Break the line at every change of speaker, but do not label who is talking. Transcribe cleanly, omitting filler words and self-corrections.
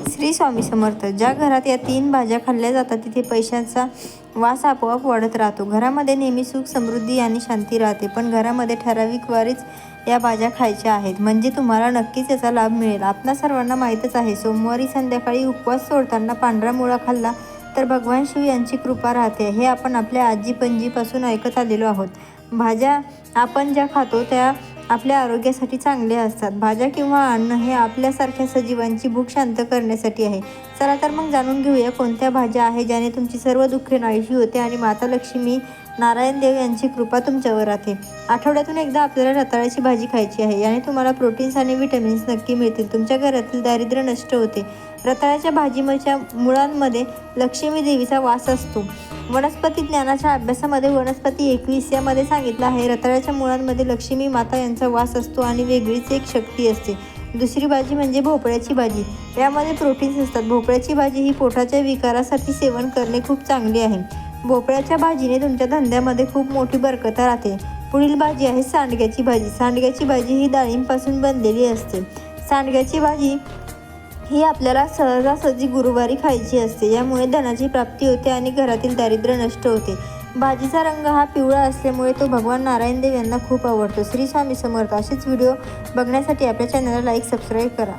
श्री स्वामी समर्थ. ज्या घरात या 3 भाज्या खाल्ल्या जातात तिथे पैशांचा वास आपोआप वाढत राहतो. घरामध्ये नेहमी सुख, समृद्धी आणि शांती राहते. पण घरामध्ये ठराविक वारीच या भाज्या खायच्या आहेत, म्हणजे तुम्हाला नक्कीच याचा लाभ मिळेल. आपणा सर्वांना माहीतच आहे, सोमवारी संध्याकाळी उपवास सोडताना पांढरा मुळा खाल्ला तर भगवान शिव यांची कृपा राहते. हे आपण आपल्या आजी पणजीपासून ऐकत आलेलो आहोत. भाज्या आपण ज्या खातो त्या आपल्या आरोग्यासाठी चांगल्या असतात. भाज्या किंवा अन्न हे आपल्यासारख्या सजीवांची भूक शांत करण्यासाठी आहे. चला तर मग जाणून घेऊया कोणत्या भाज्या आहे ज्याने तुमची सर्व दुःखे नाहीशी होते आणि माता लक्ष्मी नारायण देव यांची कृपा तुमच्यावर राहते. आठवड्यातून एकदा आपल्याला रताळ्याची भाजी खायची आहे. याने तुम्हाला प्रोटीन्स आणि विटॅमिन्स नक्की मिळतील. तुमच्या घरातील दारिद्र्य नष्ट होते. रताळ्याच्या भाजीच्या मुळांमध्ये लक्ष्मी देवीचा वास असतो. वनस्पती ज्ञानाच्या अभ्यासामध्ये वनस्पती 21 यामध्ये सांगितलं आहे, रताळ्याच्या मुळांमध्ये लक्ष्मी माता यांचा वास असतो आणि वेगळीच एक शक्ती असते. दुसरी भाजी म्हणजे भोपळ्याची भाजी. यामध्ये प्रोटीन्स असतात. भोपळ्याची भाजी ही पोटाच्या विकारासाठी सेवन करणे खूप चांगले आहे. भोपळ्याच्या भाजीने तुमच्या धंद्यामध्ये खूप मोठी बरकत राहते. पुढील भाजी आहे सांडग्याची भाजी. सांडग्याची भाजी ही डाळिंबापासून बनलेली असते. सांडग्याची भाजी ही आपल्याला सहजासहजी गुरुवारी खायची असते. यामुळे धनाची प्राप्ती होते आणि घरातील दारिद्र्य नष्ट होते. भाजीचा रंग हा पिवळा असल्यामुळे तो भगवान नारायण देव यांना खूप आवडतो. श्री स्वामी समर्थ. असेच व्हिडिओ बघण्यासाठी आपल्या चॅनलला लाईक, सबस्क्राईब करा.